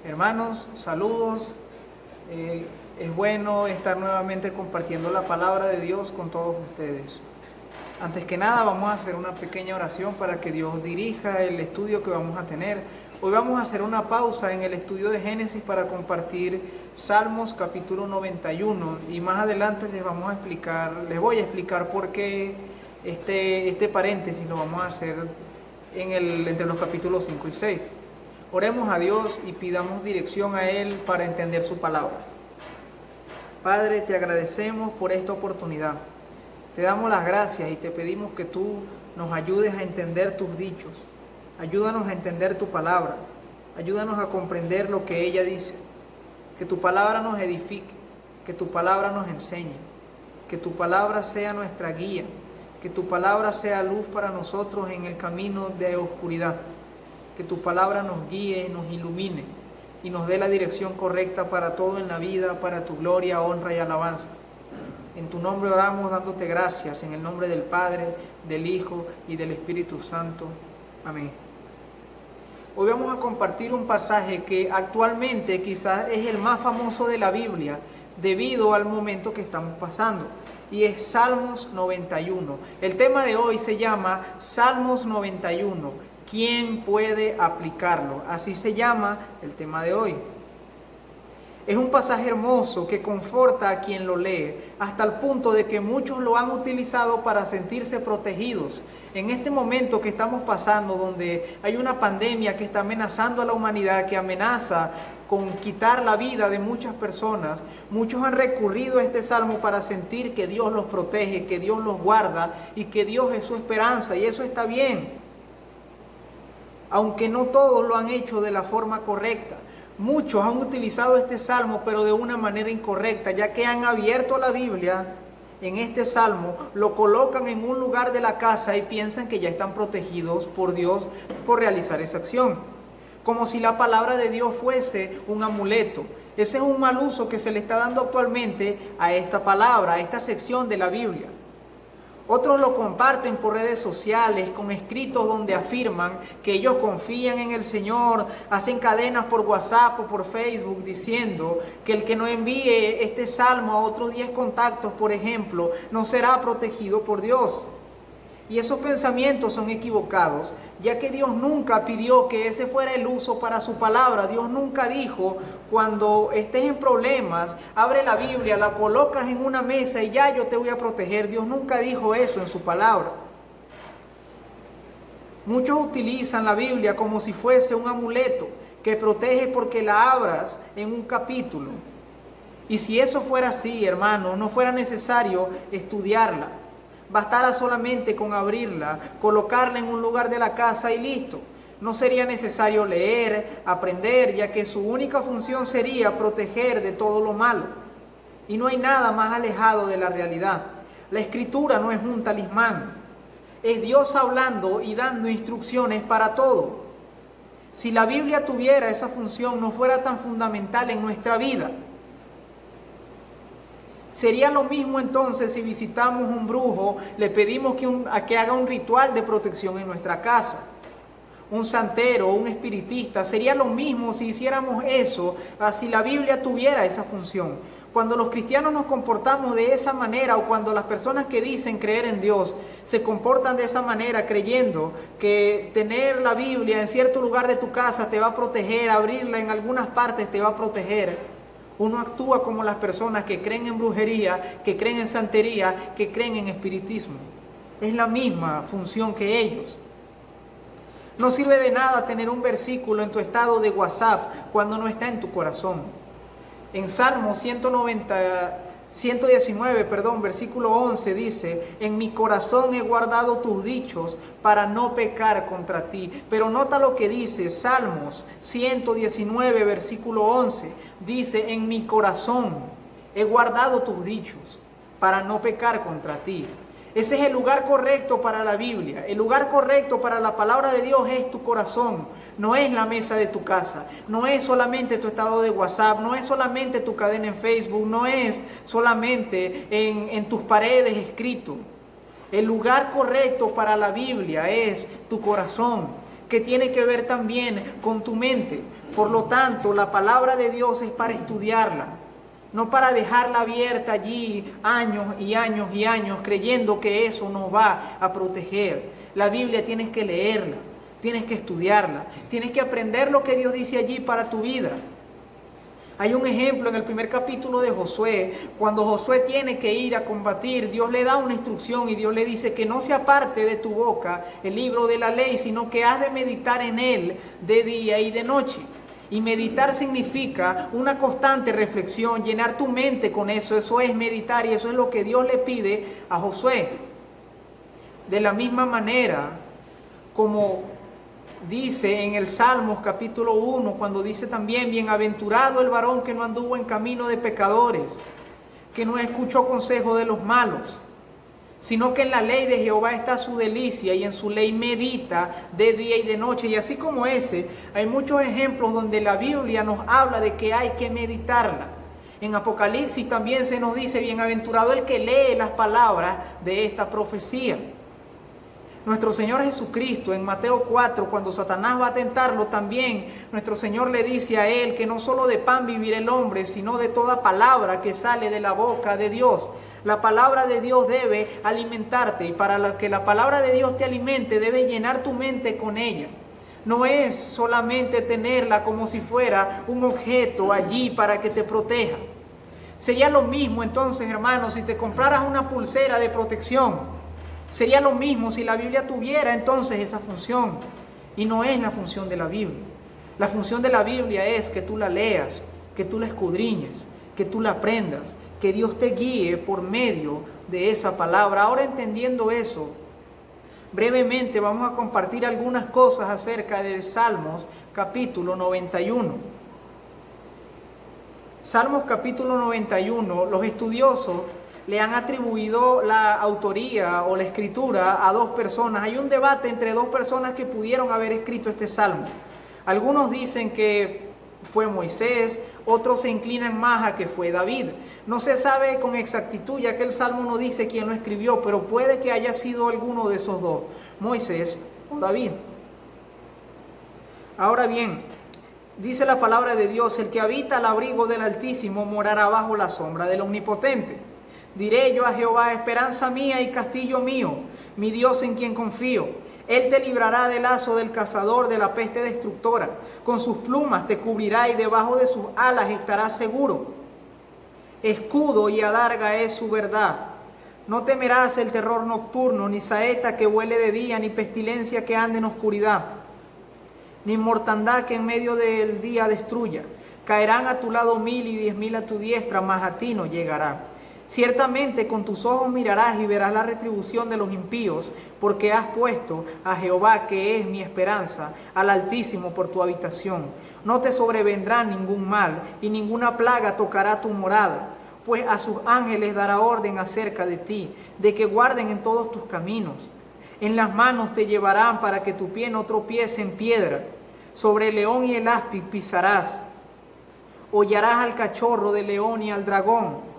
Hermanos, saludos. Es bueno estar nuevamente compartiendo la palabra de Dios con todos ustedes. Antes que nada vamos a hacer una pequeña oración para que Dios dirija el estudio que vamos a tener. Hoy vamos a hacer una pausa en el estudio de Génesis para compartir Salmos capítulo 91 y más adelante les voy a explicar por qué este paréntesis lo vamos a hacer entre los capítulos 5 y 6. Oremos a Dios y pidamos dirección a Él para entender su palabra. Padre, te agradecemos por esta oportunidad. Te damos las gracias y te pedimos que tú nos ayudes a entender tus dichos. Ayúdanos a entender tu palabra. Ayúdanos a comprender lo que ella dice. Que tu palabra nos edifique. Que tu palabra nos enseñe. Que tu palabra sea nuestra guía. Que tu palabra sea luz para nosotros en el camino de oscuridad. Que tu palabra nos guíe, nos ilumine y nos dé la dirección correcta para todo en la vida, para tu gloria, honra y alabanza. En tu nombre oramos dándote gracias, en el nombre del Padre, del Hijo y del Espíritu Santo. Amén. Hoy vamos a compartir un pasaje que actualmente quizás es el más famoso de la Biblia debido al momento que estamos pasando. Y es Salmos 91. El tema de hoy se llama Salmos 91. ¿Quién puede aplicarlo? Así se llama el tema de hoy. Es un pasaje hermoso que conforta a quien lo lee, hasta el punto de que muchos lo han utilizado para sentirse protegidos. En este momento que estamos pasando, donde hay una pandemia que está amenazando a la humanidad, que amenaza con quitar la vida de muchas personas, muchos han recurrido a este salmo para sentir que Dios los protege, que Dios los guarda y que Dios es su esperanza, y eso está bien. Aunque no todos lo han hecho de la forma correcta. Muchos han utilizado este salmo, pero de una manera incorrecta, ya que han abierto la Biblia en este salmo, lo colocan en un lugar de la casa y piensan que ya están protegidos por Dios por realizar esa acción. Como si la palabra de Dios fuese un amuleto. Ese es un mal uso que se le está dando actualmente a esta palabra, a esta sección de la Biblia. Otros lo comparten por redes sociales con escritos donde afirman que ellos confían en el Señor, hacen cadenas por WhatsApp o por Facebook diciendo que el que no envíe este salmo a otros 10 contactos, por ejemplo, no será protegido por Dios. Y esos pensamientos son equivocados, ya que Dios nunca pidió que ese fuera el uso para su palabra. Dios nunca dijo, cuando estés en problemas, abre la Biblia, la colocas en una mesa y ya yo te voy a proteger. Dios nunca dijo eso en su palabra. Muchos utilizan la Biblia como si fuese un amuleto que protege porque la abras en un capítulo. Y si eso fuera así, hermano, no fuera necesario estudiarla. Bastara solamente con abrirla, colocarla en un lugar de la casa y listo. No sería necesario leer, aprender, ya que su única función sería proteger de todo lo malo. Y no hay nada más alejado de la realidad. La Escritura no es un talismán. Es Dios hablando y dando instrucciones para todo. Si la Biblia tuviera esa función, no fuera tan fundamental en nuestra vida. Sería lo mismo entonces si visitamos un brujo, le pedimos que haga un ritual de protección en nuestra casa. Un santero, un espiritista, sería lo mismo si hiciéramos eso, si la Biblia tuviera esa función. Cuando los cristianos nos comportamos de esa manera, o cuando las personas que dicen creer en Dios se comportan de esa manera, creyendo que tener la Biblia en cierto lugar de tu casa te va a proteger, abrirla en algunas partes te va a proteger, uno actúa como las personas que creen en brujería, que creen en santería, que creen en espiritismo. Es la misma función que ellos. No sirve de nada tener un versículo en tu estado de WhatsApp cuando no está en tu corazón. En Salmo 119, versículo 11 dice: en mi corazón he guardado tus dichos para no pecar contra ti. Pero nota lo que dice Salmos 119, versículo 11. Dice: en mi corazón he guardado tus dichos para no pecar contra ti. Ese es el lugar correcto para la Biblia. El lugar correcto para la palabra de Dios es tu corazón. No es la mesa de tu casa. No es solamente tu estado de WhatsApp. No es solamente tu cadena en Facebook. No es solamente en tus paredes escrito. El lugar correcto para la Biblia es tu corazón. que tiene que ver también con tu mente. Por lo tanto, la palabra de Dios es para estudiarla, no para dejarla abierta allí años y años y años creyendo que eso nos va a proteger. La Biblia tienes que leerla, tienes que estudiarla, tienes que aprender lo que Dios dice allí para tu vida. Hay un ejemplo en el primer capítulo de Josué, cuando Josué tiene que ir a combatir, Dios le da una instrucción y Dios le dice que no se aparte de tu boca el libro de la ley, sino que has de meditar en él de día y de noche. Y meditar significa una constante reflexión, llenar tu mente con eso, eso es meditar y eso es lo que Dios le pide a Josué. De la misma manera como dice en el Salmos capítulo 1, cuando dice también, bienaventurado el varón que no anduvo en camino de pecadores, que no escuchó consejo de los malos, sino que en la ley de Jehová está su delicia y en su ley medita de día y de noche. Y así como ese, hay muchos ejemplos donde la Biblia nos habla de que hay que meditarla. En Apocalipsis también se nos dice, bienaventurado el que lee las palabras de esta profecía. Nuestro Señor Jesucristo en Mateo 4, cuando Satanás va a tentarlo también, nuestro Señor le dice a él que no solo de pan vivirá el hombre, sino de toda palabra que sale de la boca de Dios. La palabra de Dios debe alimentarte y para que la palabra de Dios te alimente, debes llenar tu mente con ella. No es solamente tenerla como si fuera un objeto allí para que te proteja. Sería lo mismo entonces, hermanos, si te compraras una pulsera de protección. Sería lo mismo si la Biblia tuviera entonces esa función. Y no es la función de la Biblia. La función de la Biblia es que tú la leas, que tú la escudriñes, que tú la aprendas, que Dios te guíe por medio de esa palabra. Ahora entendiendo eso, brevemente vamos a compartir algunas cosas acerca del Salmos capítulo 91. Salmos capítulo 91, los estudiosos le han atribuido la autoría o la escritura a dos personas. Hay un debate entre dos personas que pudieron haber escrito este salmo. Algunos dicen que fue Moisés, otros se inclinan más a que fue David. No se sabe con exactitud, ya que el salmo no dice quién lo escribió, pero puede que haya sido alguno de esos dos, Moisés o David. Ahora bien, dice la palabra de Dios, el que habita al abrigo del Altísimo morará bajo la sombra del Omnipotente. Diré yo a Jehová, esperanza mía y castillo mío, mi Dios en quien confío. Él te librará del lazo del cazador, de la peste destructora. Con sus plumas te cubrirá y debajo de sus alas estarás seguro. Escudo y adarga es su verdad. No temerás el terror nocturno, ni saeta que vuele de día, ni pestilencia que ande en oscuridad, ni mortandad que en medio del día destruya. Caerán a tu lado 1000 y 10.000 a tu diestra, mas a ti no llegará. Ciertamente con tus ojos mirarás y verás la retribución de los impíos, porque has puesto a Jehová, que es mi esperanza, al Altísimo por tu habitación. No te sobrevendrá ningún mal, y ninguna plaga tocará tu morada, pues a sus ángeles dará orden acerca de ti, de que guarden en todos tus caminos. En las manos te llevarán para que tu pie no tropiece en piedra. Sobre el león y el áspid pisarás. Hollarás al cachorro del león y al dragón.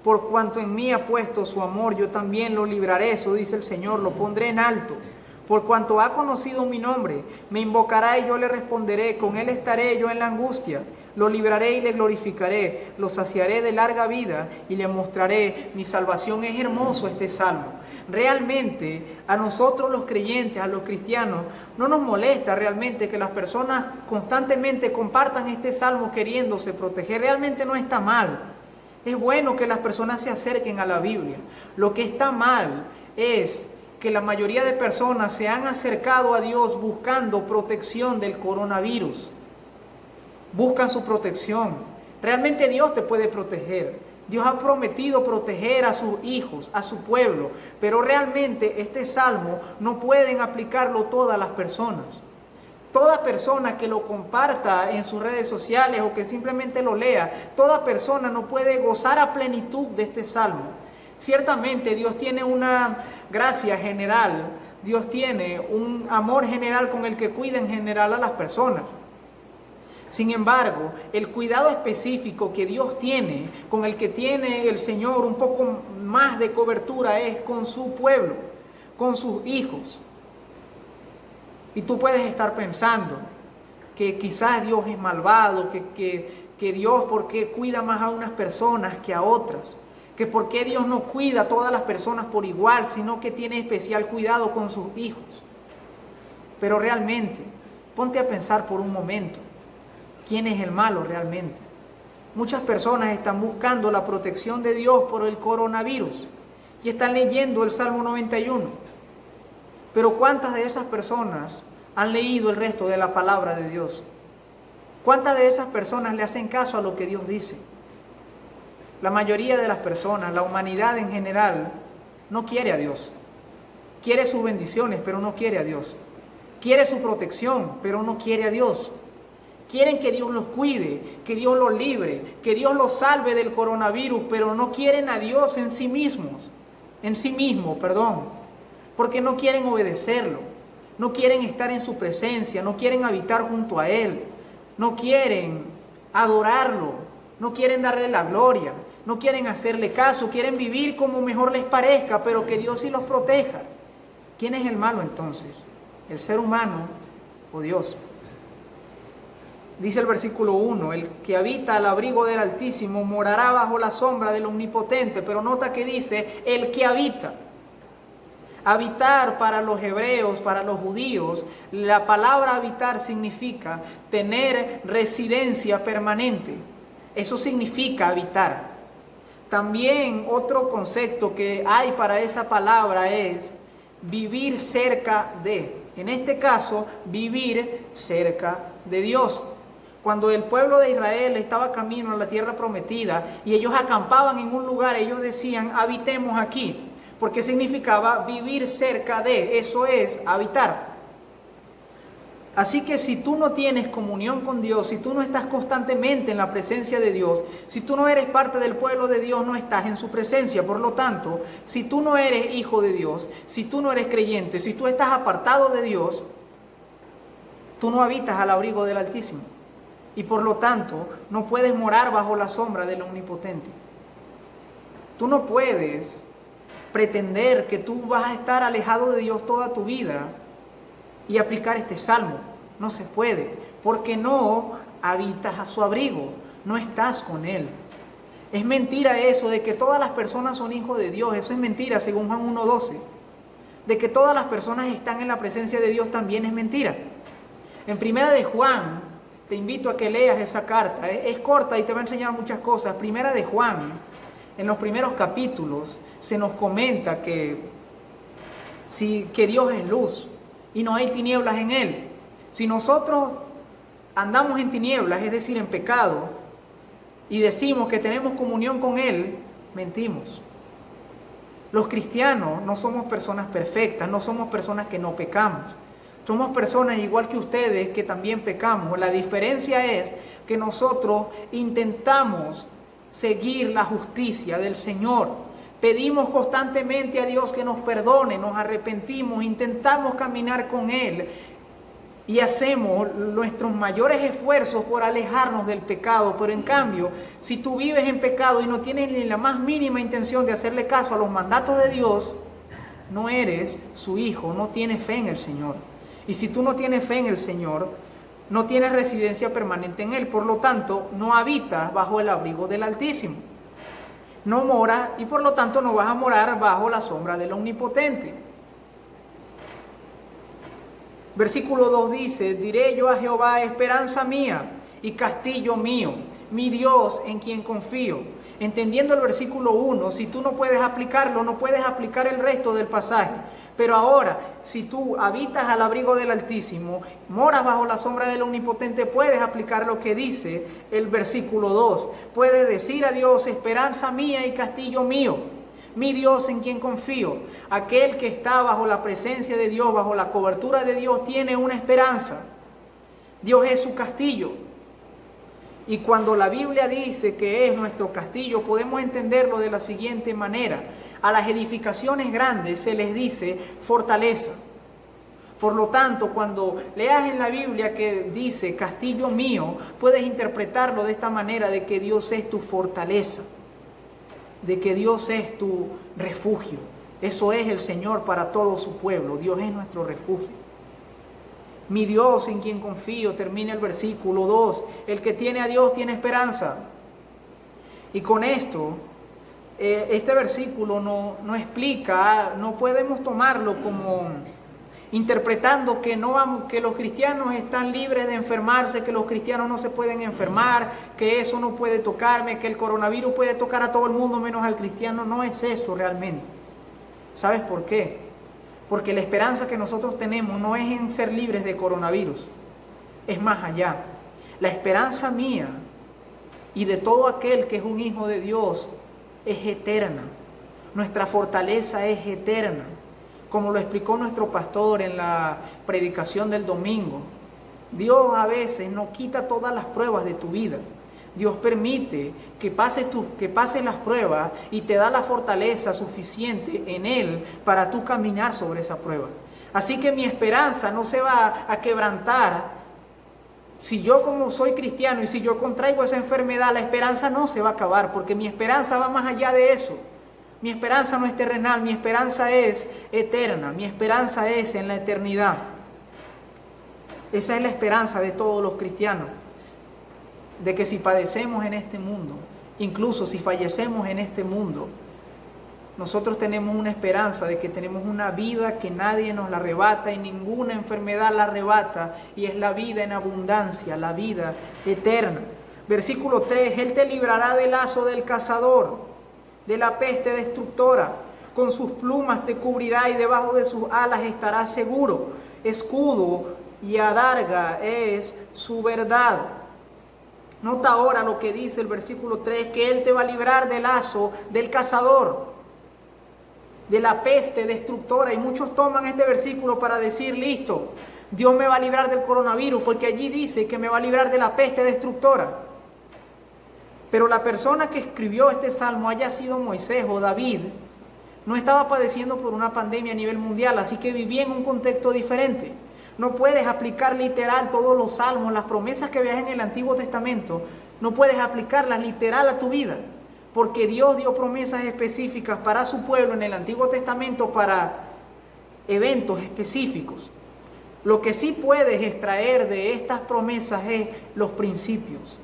Por cuanto en mí ha puesto su amor, yo también lo libraré, eso dice el Señor, lo pondré en alto. Por cuanto ha conocido mi nombre, me invocará y yo le responderé, con él estaré yo en la angustia. Lo libraré y le glorificaré, lo saciaré de larga vida y le mostraré mi salvación. Es hermoso este salmo. Realmente a nosotros los creyentes, a los cristianos, no nos molesta realmente que las personas constantemente compartan este salmo queriéndose proteger. Realmente no está mal. Es bueno que las personas se acerquen a la Biblia. Lo que está mal es que la mayoría de personas se han acercado a Dios buscando protección del coronavirus. Buscan su protección. Realmente Dios te puede proteger. Dios ha prometido proteger a sus hijos, a su pueblo. Pero realmente este salmo no pueden aplicarlo todas las personas. Toda persona que lo comparta en sus redes sociales o que simplemente lo lea, toda persona no puede gozar a plenitud de este salmo. Ciertamente Dios tiene una gracia general, Dios tiene un amor general con el que cuida en general a las personas. Sin embargo, el cuidado específico que Dios tiene, con el que tiene el Señor un poco más de cobertura, es con su pueblo, con sus hijos. Y tú puedes estar pensando que quizás Dios es malvado, que Dios, ¿por qué cuida más a unas personas que a otras? Que por qué Dios no cuida a todas las personas por igual, sino que tiene especial cuidado con sus hijos. Pero realmente, ponte a pensar por un momento, ¿quién es el malo realmente? Muchas personas están buscando la protección de Dios por el coronavirus y están leyendo el Salmo 91. Pero ¿cuántas de esas personas han leído el resto de la palabra de Dios? ¿Cuántas de esas personas le hacen caso a lo que Dios dice? La mayoría de las personas, la humanidad en general, no quiere a Dios. Quiere sus bendiciones, pero no quiere a Dios. Quiere su protección, pero no quiere a Dios. Quieren que Dios los cuide, que Dios los libre, que Dios los salve del coronavirus, pero no quieren a Dios en sí mismos. Porque no quieren obedecerlo. No quieren estar en su presencia, no quieren habitar junto a Él. No quieren adorarlo, no quieren darle la gloria, no quieren hacerle caso, quieren vivir como mejor les parezca, pero que Dios sí los proteja. ¿Quién es el malo entonces? ¿El ser humano o Dios? Dice el versículo 1, el que habita al abrigo del Altísimo morará bajo la sombra del Omnipotente, pero nota que dice el que habita. Habitar para los hebreos, para los judíos, la palabra habitar significa tener residencia permanente. Eso significa habitar. También otro concepto que hay para esa palabra es vivir cerca de. En este caso, vivir cerca de Dios. Cuando el pueblo de Israel estaba camino a la tierra prometida y ellos acampaban en un lugar, ellos decían, habitemos aquí. Porque significaba vivir cerca de, eso es habitar. Así que si tú no tienes comunión con Dios, si tú no estás constantemente en la presencia de Dios, si tú no eres parte del pueblo de Dios, no estás en su presencia. Por lo tanto, si tú no eres hijo de Dios, si tú no eres creyente, si tú estás apartado de Dios, tú no habitas al abrigo del Altísimo. Y por lo tanto, no puedes morar bajo la sombra del Omnipotente. Tú no puedes pretender que tú vas a estar alejado de Dios toda tu vida y aplicar este salmo. No se puede, porque no habitas a su abrigo, no estás con Él. Es mentira eso de que todas las personas son hijos de Dios, eso es mentira según Juan 1:12. De que todas las personas están en la presencia de Dios también es mentira. En Primera de Juan, te invito a que leas esa carta, es corta y te va a enseñar muchas cosas. Primera de Juan, en los primeros capítulos, se nos comenta que Dios es luz y no hay tinieblas en Él. Si nosotros andamos en tinieblas, es decir, en pecado, y decimos que tenemos comunión con Él, mentimos. Los cristianos no somos personas perfectas, no somos personas que no pecamos. Somos personas igual que ustedes que también pecamos. La diferencia es que nosotros intentamos seguir la justicia del Señor. Pedimos constantemente a Dios que nos perdone, nos arrepentimos, intentamos caminar con Él y hacemos nuestros mayores esfuerzos por alejarnos del pecado. Pero en cambio, si tú vives en pecado y no tienes ni la más mínima intención de hacerle caso a los mandatos de Dios, no eres su hijo, no tienes fe en el Señor. Y si tú no tienes fe en el Señor, no tienes residencia permanente en Él. Por lo tanto, no habitas bajo el abrigo del Altísimo. No moras y por lo tanto no vas a morar bajo la sombra del Omnipotente. Versículo 2 dice, diré yo a Jehová, esperanza mía y castillo mío, mi Dios en quien confío. Entendiendo el versículo 1, si tú no puedes aplicarlo, no puedes aplicar el resto del pasaje. Pero ahora, si tú habitas al abrigo del Altísimo, moras bajo la sombra del Omnipotente, puedes aplicar lo que dice el versículo 2. Puedes decir a Dios, esperanza mía y castillo mío, mi Dios en quien confío. Aquel que está bajo la presencia de Dios, bajo la cobertura de Dios, tiene una esperanza. Dios es su castillo. Y cuando la Biblia dice que es nuestro castillo, podemos entenderlo de la siguiente manera. A las edificaciones grandes se les dice fortaleza. Por lo tanto, cuando leas en la Biblia que dice castillo mío, puedes interpretarlo de esta manera, de que Dios es tu fortaleza, de que Dios es tu refugio. Eso es el Señor para todo su pueblo. Dios es nuestro refugio. Mi Dios en quien confío, termina el versículo 2. El que tiene a Dios tiene esperanza. Y con esto, este versículo no explica, no podemos tomarlo como interpretando que los cristianos están libres de enfermarse, que los cristianos no se pueden enfermar, que eso no puede tocarme, que el coronavirus puede tocar a todo el mundo menos al cristiano. No es eso realmente. ¿Sabes por qué? Porque la esperanza que nosotros tenemos no es en ser libres de coronavirus, es más allá. La esperanza mía y de todo aquel que es un hijo de Dios es eterna. Nuestra fortaleza es eterna. Como lo explicó nuestro pastor en la predicación del domingo, Dios a veces no quita todas las pruebas de tu vida. Dios permite que pases las pruebas y te da la fortaleza suficiente en Él para tú caminar sobre esa prueba. Así que mi esperanza no se va a quebrantar. Si yo como soy cristiano y si yo contraigo esa enfermedad, la esperanza no se va a acabar, porque mi esperanza va más allá de eso. Mi esperanza no es terrenal, mi esperanza es eterna, mi esperanza es en la eternidad. Esa es la esperanza de todos los cristianos, de que si padecemos en este mundo, incluso si fallecemos en este mundo, nosotros tenemos una esperanza de que tenemos una vida que nadie nos la arrebata y ninguna enfermedad la arrebata, y es la vida en abundancia, la vida eterna. Versículo 3, Él te librará del lazo del cazador, de la peste destructora. Con sus plumas te cubrirá y debajo de sus alas estarás seguro. Escudo y adarga es su verdad. Nota ahora lo que dice el versículo 3, que Él te va a librar del lazo del cazador, de la peste destructora. Y muchos toman este versículo para decir, listo, Dios me va a librar del coronavirus, porque allí dice que me va a librar de la peste destructora. Pero la persona que escribió este salmo, haya sido Moisés o David, no estaba padeciendo por una pandemia a nivel mundial, así que vivía en un contexto diferente. No puedes aplicar literal todos los salmos, las promesas que veas en el Antiguo Testamento, no puedes aplicarlas literal a tu vida, porque Dios dio promesas específicas para su pueblo en el Antiguo Testamento para eventos específicos. Lo que sí puedes extraer de estas promesas es los principios.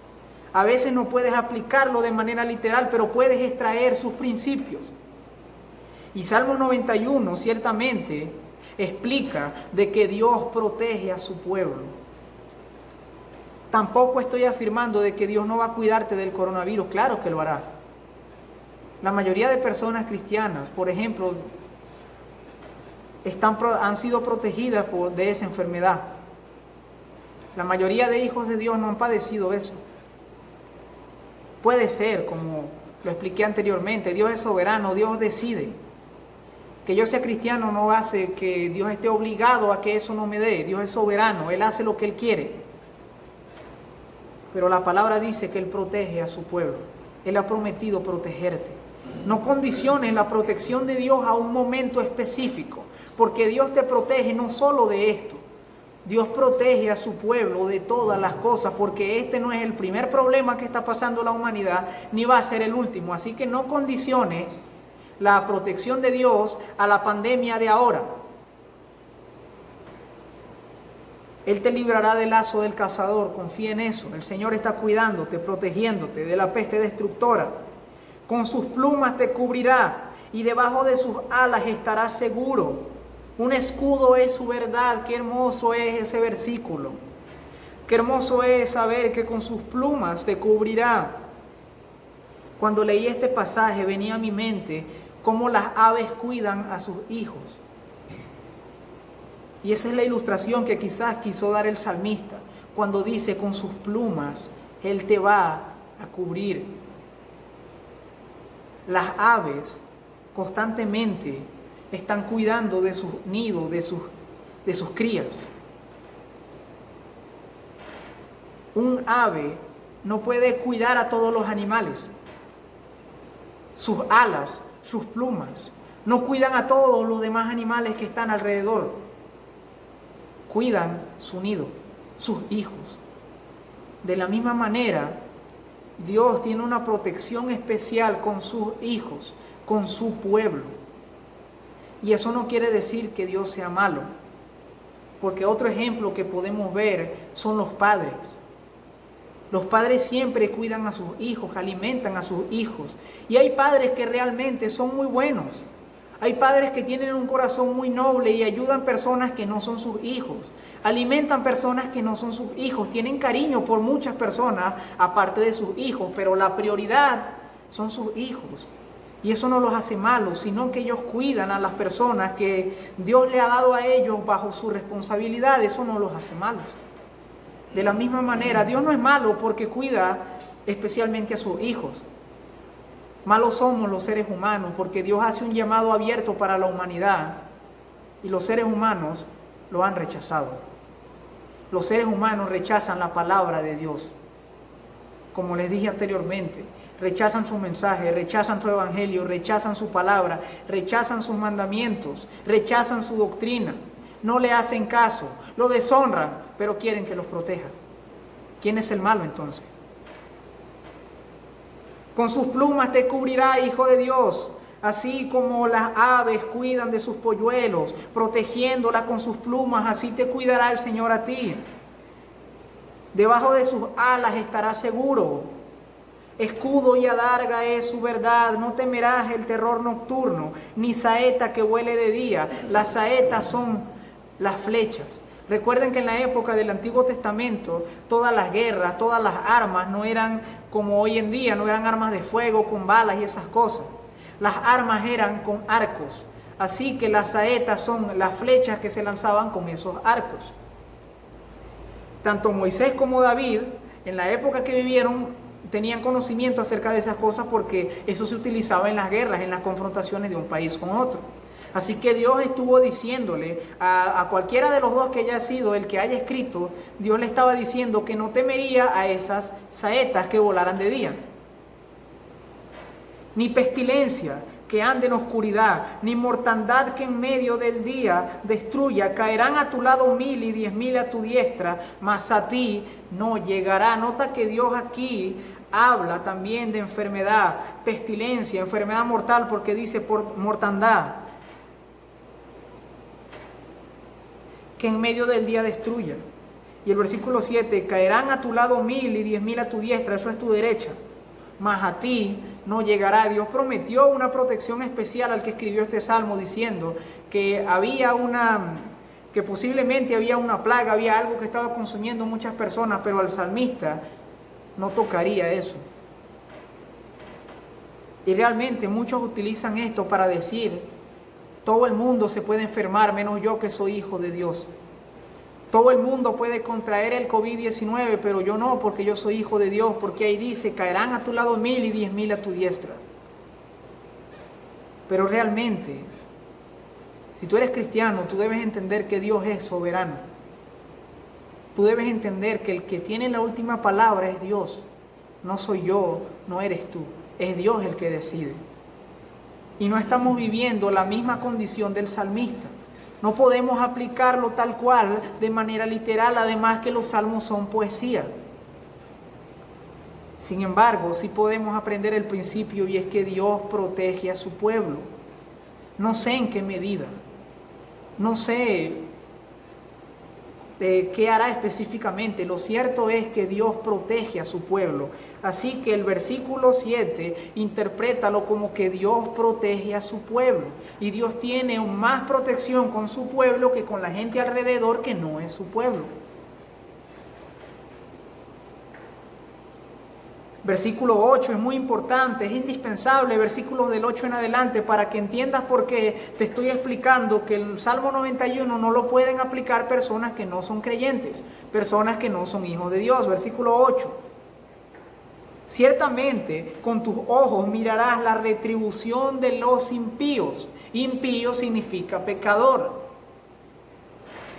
A veces no puedes aplicarlo de manera literal, pero puedes extraer sus principios. Y Salmo 91 ciertamente explica de que Dios protege a su pueblo. Tampoco estoy afirmando de que Dios no va a cuidarte del coronavirus, claro que lo hará. La mayoría de personas cristianas, por ejemplo, han sido protegidas de esa enfermedad. La mayoría de hijos de Dios no han padecido eso. Puede ser, como lo expliqué anteriormente, Dios es soberano, Dios decide. Que yo sea cristiano no hace que Dios esté obligado a que eso no me dé. Dios es soberano, Él hace lo que Él quiere. Pero la palabra dice que Él protege a su pueblo. Él ha prometido protegerte. No condiciones la protección de Dios a un momento específico, porque Dios te protege no solo de esto. Dios protege a su pueblo de todas las cosas, porque este no es el primer problema que está pasando la humanidad, ni va a ser el último. Así que no condicione la protección de Dios a la pandemia de ahora. Él te librará del lazo del cazador, confía en eso. El Señor está cuidándote, protegiéndote de la peste destructora. Con sus plumas te cubrirá y debajo de sus alas estarás seguro. Un escudo es su verdad. Qué hermoso es ese versículo. Qué hermoso es saber que con sus plumas te cubrirá. Cuando leí este pasaje venía a mi mente cómo las aves cuidan a sus hijos. Y esa es la ilustración que quizás quiso dar el salmista cuando dice, con sus plumas Él te va a cubrir. Las aves constantemente están cuidando de sus nidos, de sus crías. Un ave no puede cuidar a todos los animales. Sus alas, sus plumas, no cuidan a todos los demás animales que están alrededor. Cuidan su nido, sus hijos. De la misma manera, Dios tiene una protección especial con sus hijos, con su pueblo. Y eso no quiere decir que Dios sea malo. Porque otro ejemplo que podemos ver son los padres. Los padres siempre cuidan a sus hijos, alimentan a sus hijos. Y hay padres que realmente son muy buenos. Hay padres que tienen un corazón muy noble y ayudan personas que no son sus hijos. Alimentan personas que no son sus hijos. Tienen cariño por muchas personas aparte de sus hijos, pero la prioridad son sus hijos. Y eso no los hace malos, sino que ellos cuidan a las personas que Dios le ha dado a ellos bajo su responsabilidad. Eso no los hace malos. De la misma manera, Dios no es malo porque cuida especialmente a sus hijos. Malos somos los seres humanos porque Dios hace un llamado abierto para la humanidad y los seres humanos lo han rechazado. Los seres humanos rechazan la palabra de Dios. Como les dije anteriormente, rechazan su mensaje, rechazan su evangelio, rechazan su palabra, rechazan sus mandamientos, rechazan su doctrina. No le hacen caso, lo deshonran, pero quieren que los proteja. ¿Quién es el malo entonces? Con sus plumas te cubrirá, Hijo de Dios, así como las aves cuidan de sus polluelos, protegiéndola con sus plumas, así te cuidará el Señor a ti. Debajo de sus alas estarás seguro. Escudo y adarga es su verdad, no temerás el terror nocturno, ni saeta que huele de día. Las saetas son las flechas. Recuerden que en la época del Antiguo Testamento, todas las guerras, todas las armas no eran como hoy en día, no eran armas de fuego con balas y esas cosas. Las armas eran con arcos, así que las saetas son las flechas que se lanzaban con esos arcos. Tanto Moisés como David, en la época que vivieron, tenían conocimiento acerca de esas cosas porque eso se utilizaba en las guerras, en las confrontaciones de un país con otro. Así que Dios estuvo diciéndole a cualquiera de los dos que haya sido el que haya escrito, Dios le estaba diciendo que no temería a esas saetas que volaran de día. Ni pestilencia que ande en oscuridad, ni mortandad que en medio del día destruya. Caerán a tu lado 1000 y 10.000 a tu diestra, mas a ti no llegará. Nota que Dios aquí habla también de enfermedad, pestilencia, enfermedad mortal, porque dice por mortandad. Que en medio del día destruya. Y el versículo 7, caerán a tu lado 1000 y 10.000 a tu diestra, eso es tu derecha, mas a ti no llegará. Dios prometió una protección especial al que escribió este salmo, diciendo que que posiblemente había una plaga, había algo que estaba consumiendo muchas personas, pero al salmista no tocaría eso. Y realmente muchos utilizan esto para decir: todo el mundo se puede enfermar, menos yo que soy hijo de Dios. Todo el mundo puede contraer el COVID-19, pero yo no, porque yo soy hijo de Dios, porque ahí dice, caerán a tu lado 1000 y 10.000 a tu diestra. Pero realmente, si tú eres cristiano, tú debes entender que Dios es soberano. Tú debes entender que el que tiene la última palabra es Dios. No soy yo, no eres tú. Es Dios el que decide. Y no estamos viviendo la misma condición del salmista. No podemos aplicarlo tal cual, de manera literal, además que los salmos son poesía. Sin embargo, sí podemos aprender el principio, y es que Dios protege a su pueblo. No sé en qué medida, no sé qué hará específicamente. Lo cierto es que Dios protege a su pueblo. Así que el versículo 7, interprétalo como que Dios protege a su pueblo. Y Dios tiene más protección con su pueblo que con la gente alrededor que no es su pueblo. Versículo 8 es muy importante, es indispensable, versículos del 8 en adelante, para que entiendas por qué te estoy explicando que el Salmo 91 no lo pueden aplicar personas que no son creyentes, personas que no son hijos de Dios. Versículo 8. Ciertamente con tus ojos mirarás la retribución de los impíos. Impío significa pecador.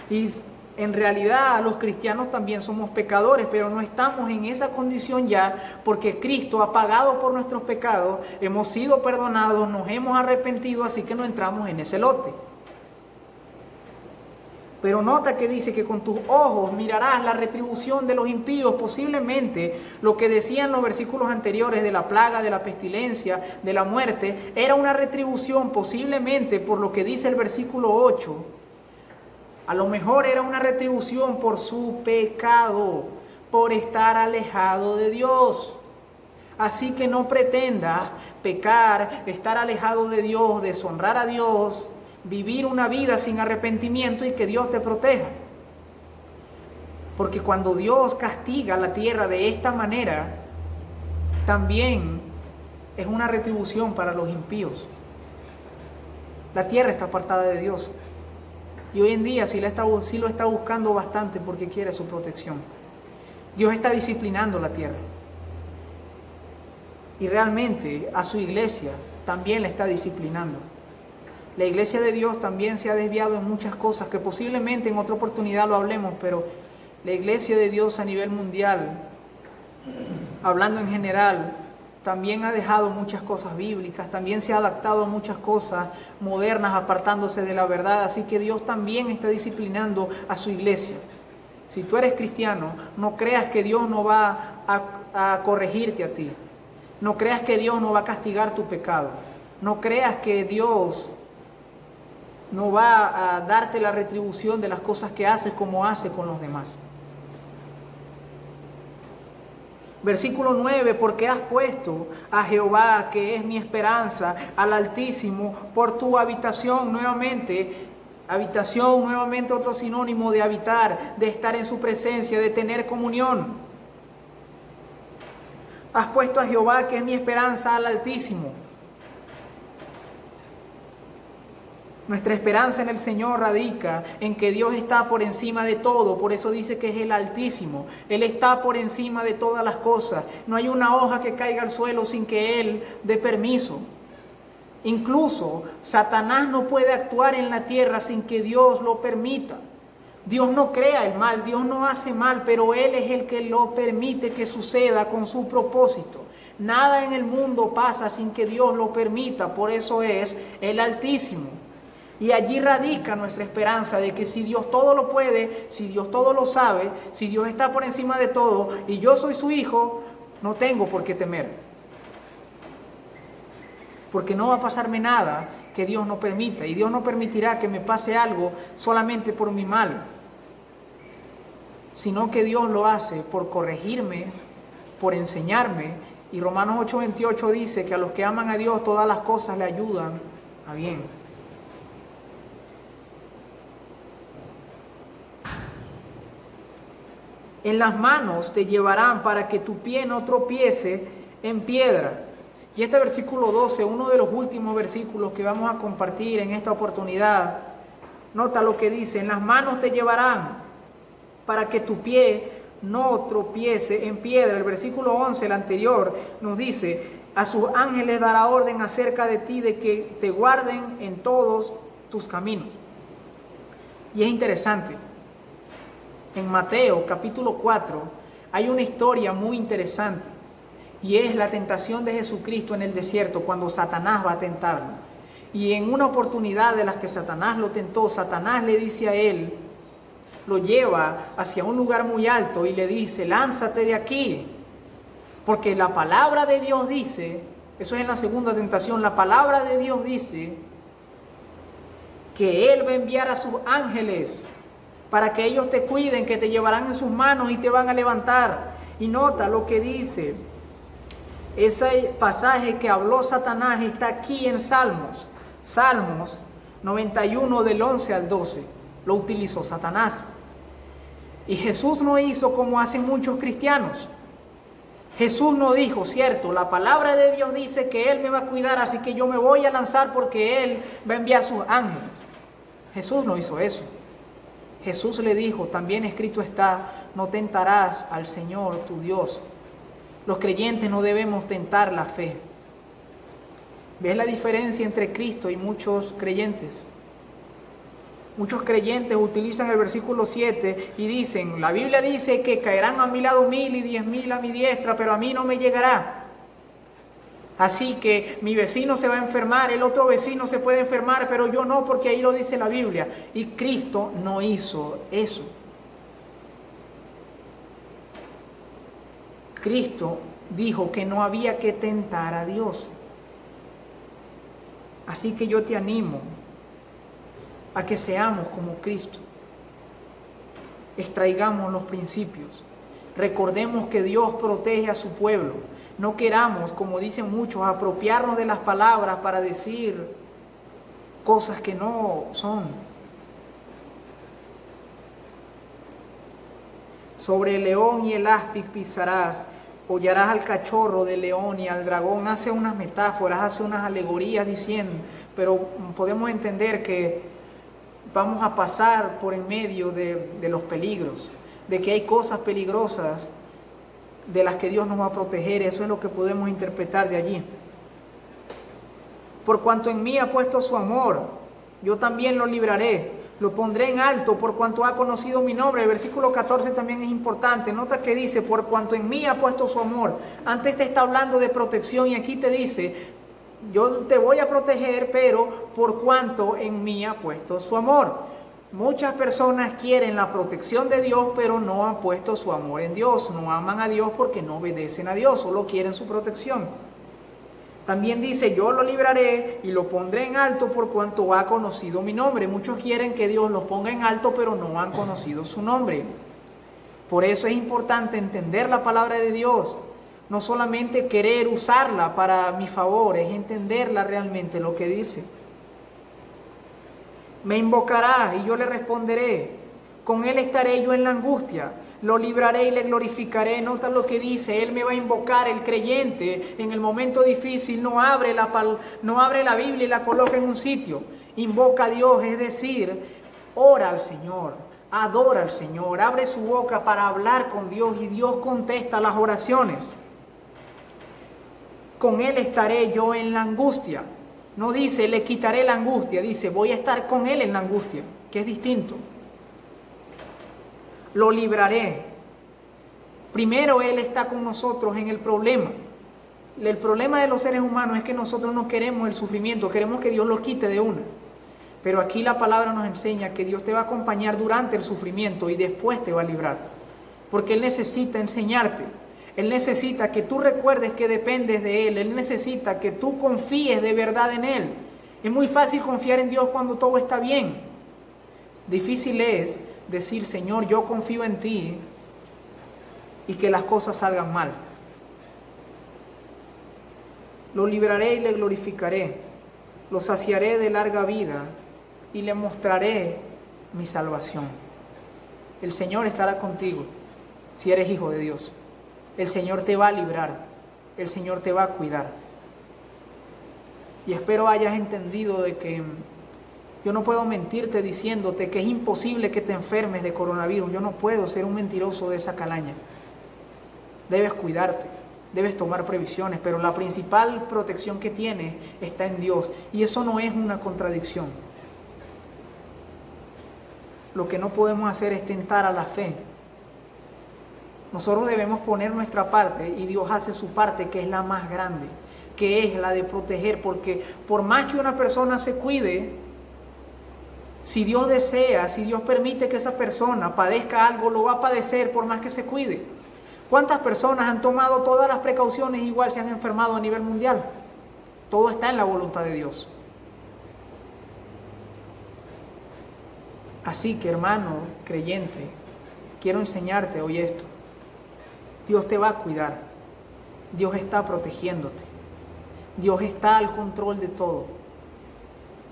Y en realidad los cristianos también somos pecadores, pero no estamos en esa condición ya, porque Cristo ha pagado por nuestros pecados, hemos sido perdonados, nos hemos arrepentido, así que no entramos en ese lote. Pero nota que dice que con tus ojos mirarás la retribución de los impíos. Posiblemente lo que decían los versículos anteriores de la plaga, de la pestilencia, de la muerte, era una retribución posiblemente por lo que dice el versículo 8. A lo mejor era una retribución por su pecado, por estar alejado de Dios. Así que no pretendas pecar, estar alejado de Dios, deshonrar a Dios, vivir una vida sin arrepentimiento y que Dios te proteja. Porque cuando Dios castiga la tierra de esta manera, también es una retribución para los impíos. La tierra está apartada de Dios. Y hoy en día sí lo está buscando bastante porque quiere su protección. Dios está disciplinando la tierra. Y realmente a su iglesia también la está disciplinando. La iglesia de Dios también se ha desviado en muchas cosas que posiblemente en otra oportunidad lo hablemos, pero la iglesia de Dios a nivel mundial, hablando en general, también ha dejado muchas cosas bíblicas, también se ha adaptado a muchas cosas modernas apartándose de la verdad, así que Dios también está disciplinando a su iglesia. Si tú eres cristiano, no creas que Dios no va a corregirte a ti, no creas que Dios no va a castigar tu pecado, no creas que Dios no va a darte la retribución de las cosas que haces como hace con los demás. Versículo 9, porque has puesto a Jehová, que es mi esperanza, al Altísimo, por tu habitación. Nuevamente, habitación, nuevamente otro sinónimo de habitar, de estar en su presencia, de tener comunión. Has puesto a Jehová, que es mi esperanza, al Altísimo. Nuestra esperanza en el Señor radica en que Dios está por encima de todo, por eso dice que es el Altísimo. Él está por encima de todas las cosas. No hay una hoja que caiga al suelo sin que Él dé permiso. Incluso Satanás no puede actuar en la tierra sin que Dios lo permita. Dios no crea el mal, Dios no hace mal, pero Él es el que lo permite que suceda con su propósito. Nada en el mundo pasa sin que Dios lo permita, por eso es el Altísimo. Y allí radica nuestra esperanza de que si Dios todo lo puede, si Dios todo lo sabe, si Dios está por encima de todo y yo soy su hijo, no tengo por qué temer. Porque no va a pasarme nada que Dios no permita. Y Dios no permitirá que me pase algo solamente por mi mal, sino que Dios lo hace por corregirme, por enseñarme. Y Romanos 8:28 dice que a los que aman a Dios todas las cosas le ayudan a bien. En las manos te llevarán para que tu pie no tropiece en piedra. Y este versículo 12, uno de los últimos versículos que vamos a compartir en esta oportunidad, nota lo que dice: en las manos te llevarán para que tu pie no tropiece en piedra. El versículo 11, el anterior, nos dice: a sus ángeles dará orden acerca de ti, de que te guarden en todos tus caminos. Y es interesante. En Mateo capítulo 4 hay una historia muy interesante y es la tentación de Jesucristo en el desierto cuando Satanás va a tentarlo. Y en una oportunidad de las que Satanás lo tentó, Satanás le dice a él, lo lleva hacia un lugar muy alto y le dice: lánzate de aquí, porque la palabra de Dios dice, eso es en la segunda tentación, la palabra de Dios dice que Él va a enviar a sus ángeles para que ellos te cuiden, que te llevarán en sus manos y te van a levantar. Y nota lo que dice. Ese pasaje que habló Satanás está aquí en Salmos. Salmos 91 del 11 al 12. Lo utilizó Satanás. Y Jesús no hizo como hacen muchos cristianos. Jesús no dijo, cierto, la palabra de Dios dice que Él me va a cuidar, así que yo me voy a lanzar porque Él va a enviar sus ángeles. Jesús no hizo eso. Jesús le dijo, también escrito está, no tentarás al Señor tu Dios. Los creyentes no debemos tentar la fe. ¿Ves la diferencia entre Cristo y muchos creyentes? Muchos creyentes utilizan el versículo 7 y dicen, la Biblia dice que caerán a mi lado 1000 y 10.000 a mi diestra, pero a mí no me llegará. Así que mi vecino se va a enfermar, el otro vecino se puede enfermar, pero yo no, porque ahí lo dice la Biblia. Y Cristo no hizo eso. Cristo dijo que no había que tentar a Dios. Así que yo te animo a que seamos como Cristo. extraigamos los principios. Recordemos que Dios protege a su pueblo. No queramos, como dicen muchos, apropiarnos de las palabras para decir cosas que no son. Sobre el león y el áspid pisarás, hollarás al cachorro del león y al dragón. Hace unas metáforas, hace unas alegorías diciendo, pero podemos entender que vamos a pasar por en medio de los peligros, de que hay cosas peligrosas de las que Dios nos va a proteger. Eso es lo que podemos interpretar de allí. Por cuanto en mí ha puesto su amor, yo también lo libraré. Lo pondré en alto por cuanto ha conocido mi nombre. El versículo 14 también es importante. Nota que dice, por cuanto en mí ha puesto su amor. Antes te está hablando de protección y aquí te dice, yo te voy a proteger, pero por cuanto en mí ha puesto su amor. Muchas personas quieren la protección de Dios, pero no han puesto su amor en Dios. No aman a Dios porque no obedecen a Dios, solo quieren su protección. También dice, yo lo libraré y lo pondré en alto por cuanto ha conocido mi nombre. Muchos quieren que Dios los ponga en alto, pero no han conocido su nombre. Por eso es importante entender la palabra de Dios. No solamente querer usarla para mi favor, es entenderla realmente lo que dice. Me invocará y yo le responderé. Con él estaré yo en la angustia. Lo libraré y le glorificaré. Nota lo que dice, Él me va a invocar. El creyente en el momento difícil no abre la Biblia y la coloca en un sitio. Invoca a Dios, es decir, ora al Señor, adora al Señor, abre su boca para hablar con Dios y Dios contesta las oraciones. Con Él estaré yo en la angustia. No dice, le quitaré la angustia, dice, voy a estar con Él en la angustia, que es distinto. Lo libraré. Primero Él está con nosotros en el problema. El problema de los seres humanos es que nosotros no queremos el sufrimiento, queremos que Dios lo quite de una. Pero aquí la palabra nos enseña que Dios te va a acompañar durante el sufrimiento y después te va a librar. Porque Él necesita enseñarte. Él necesita que tú recuerdes que dependes de Él. Él necesita que tú confíes de verdad en Él. Es muy fácil confiar en Dios cuando todo está bien. Difícil es decir, Señor, yo confío en ti y que las cosas salgan mal. Lo libraré y le glorificaré. Lo saciaré de larga vida y le mostraré mi salvación. El Señor estará contigo si eres hijo de Dios. El Señor te va a librar. El Señor te va a cuidar. Y espero hayas entendido de que yo no puedo mentirte diciéndote que es imposible que te enfermes de coronavirus. Yo no puedo ser un mentiroso de esa calaña. Debes cuidarte, debes tomar previsiones, pero la principal protección que tienes está en Dios. Y eso no es una contradicción. Lo que no podemos hacer es tentar a la fe. Nosotros debemos poner nuestra parte y Dios hace su parte, que es la más grande, que es la de proteger, porque por más que una persona se cuide, si Dios desea, si Dios permite que esa persona padezca algo, lo va a padecer por más que se cuide. ¿Cuántas personas han tomado todas las precauciones y igual se han enfermado a nivel mundial? Todo está en la voluntad de Dios. Así que, hermano creyente, quiero enseñarte hoy esto. Dios te va a cuidar. Dios está protegiéndote. Dios está al control de todo.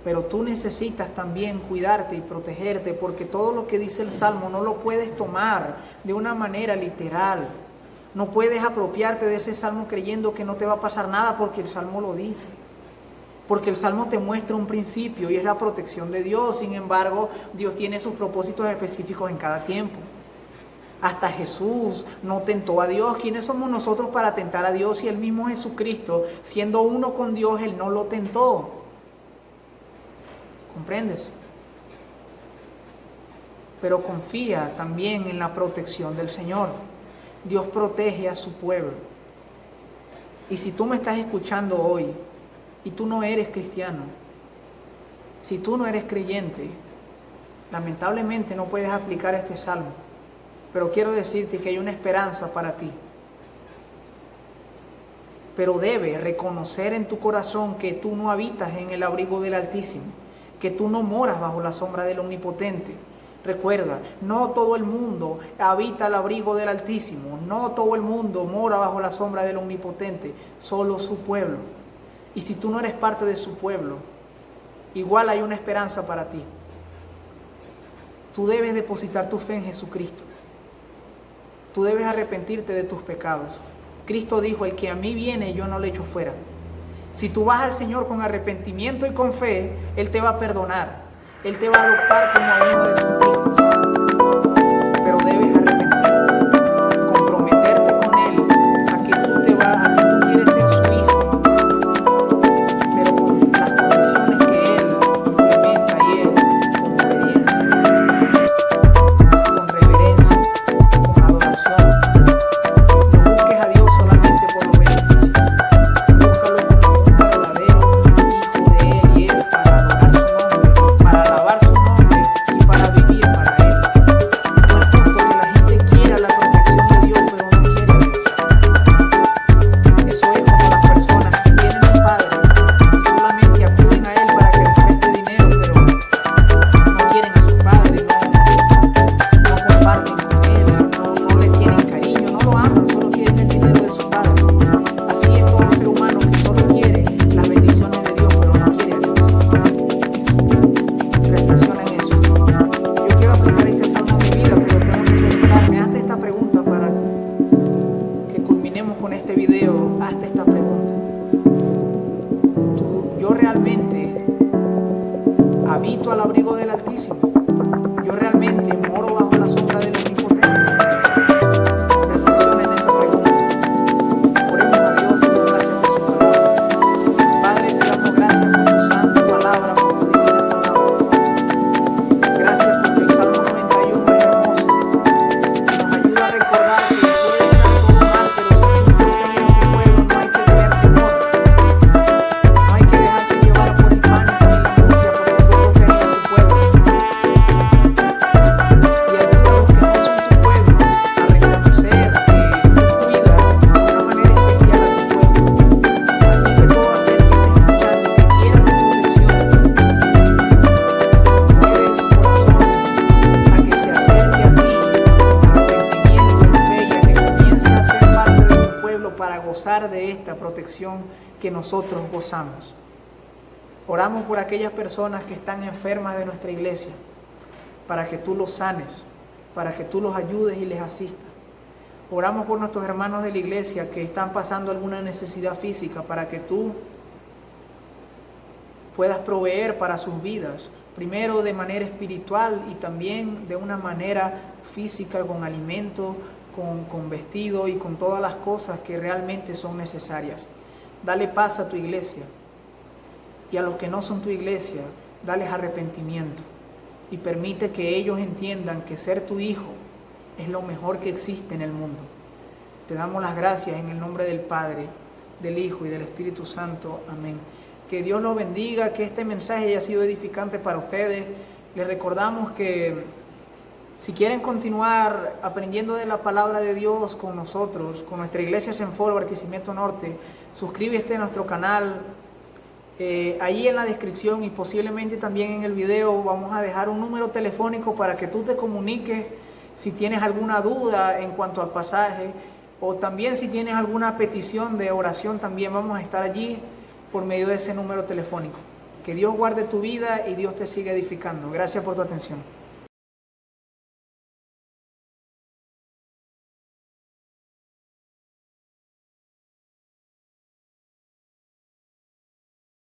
Pero tú necesitas también cuidarte y protegerte, porque todo lo que dice el Salmo no lo puedes tomar de una manera literal. No puedes apropiarte de ese Salmo creyendo que no te va a pasar nada, porque el Salmo lo dice. Porque el Salmo te muestra un principio y es la protección de Dios. Sin embargo, Dios tiene sus propósitos específicos en cada tiempo. Hasta Jesús no tentó a Dios. ¿Quiénes somos nosotros para tentar a Dios si el mismo Jesucristo, siendo uno con Dios, Él no lo tentó? ¿Comprendes? Pero confía también en la protección del Señor. Dios protege a su pueblo. Y si tú me estás escuchando hoy y tú no eres cristiano, si tú no eres creyente, lamentablemente no puedes aplicar este salmo. Pero quiero decirte que hay una esperanza para ti. Pero debes reconocer en tu corazón que tú no habitas en el abrigo del Altísimo, que tú no moras bajo la sombra del Omnipotente. Recuerda, no todo el mundo habita al abrigo del Altísimo, no todo el mundo mora bajo la sombra del Omnipotente, solo su pueblo. Y si tú no eres parte de su pueblo, igual hay una esperanza para ti. Tú debes depositar tu fe en Jesucristo. Tú debes arrepentirte de tus pecados. Cristo dijo, el que a mí viene, yo no le echo fuera. Si tú vas al Señor con arrepentimiento y con fe, Él te va a perdonar. Él te va a adoptar como a uno de sus hijos. Pero debes arrepentirte, comprometerte con Él a que tú quieres ser su hijo, pero con las condiciones que Él implementa, y es con obediencia, con reverencia, con adoración. No busques a Dios solamente por los beneficios. Búscalo como un verdadero hijo de Él, y es para adorar su nombre, para alabar su nombre y para vivir para Él. No es justo que la gente quiera la protección de Dios, pero no quiere a Dios. Eso es como las personas que tienen un padre y solamente acuden a Él para que les preste dinero, pero no quieren a su padre, no comparten con Él, no le tienen cariño, no lo aman, solo quieren el dinero de su padre. Así es todo ser humano que solo quiere las bendiciones de Dios, pero no quiere a Dios. Reflexiona en eso. Yo quiero aplicar este salmo a mi vida, pero tengo que preguntarme, hazte esta pregunta para que culminemos con este video. Hazte esta pregunta. ¿Yo realmente habito al abrigo del Altísimo? ¿Yo realmente moro bajo la sombra del Omnipotente? Reflexiona en esa pregunta. Oremos a Dios y damos gracias por su palabra. Padre, te damos gracias por tu santa palabra, por tu divina palabra. Gracias porque el Salmo 91 es hermoso. Nos ayuda a recordar que puede estar todo mal, pero si tú protege a tu pueblo, no hay que tener temor. No hay que dejarse llevar por el pánico ni la angustia, porque tú proteges a tu pueblo. Y ayuda a los que no son tu pueblo a reconocer que tú cuidas de una manera especial a tu pueblo. Así que todo aquel que esté escuchando, que quiera tu protección, mueve su corazón a que se acerque a ti con arrepentimiento, en fe, y a que comience a ser parte de tu pueblo para gozar de esta protección que nosotros gozamos. Oramos por aquellas personas que están enfermas de nuestra iglesia, para que tú los sanes, para que tú los ayudes y les asistas. Oramos por nuestros hermanos de la iglesia que están pasando alguna necesidad física, para que tú puedas proveer para sus vidas, primero de manera espiritual y también de una manera física, con alimento, con vestido y con todas las cosas que realmente son necesarias. Dale paz a tu iglesia, y a los que no son tu iglesia, dales arrepentimiento y permite que ellos entiendan que ser tu hijo es lo mejor que existe en el mundo. Te damos las gracias en el nombre del Padre, del Hijo y del Espíritu Santo. Amén. Que Dios los bendiga, que este mensaje haya sido edificante para ustedes. Les recordamos que si quieren continuar aprendiendo de la palabra de Dios con nosotros, con nuestra iglesia Senforo Barquisimeto Norte, suscríbete a nuestro canal. Ahí en la descripción y posiblemente también en el video vamos a dejar un número telefónico para que tú te comuniques si tienes alguna duda en cuanto al pasaje, o también si tienes alguna petición de oración, también vamos a estar allí por medio de ese número telefónico. Que Dios guarde tu vida y Dios te siga edificando. Gracias por tu atención.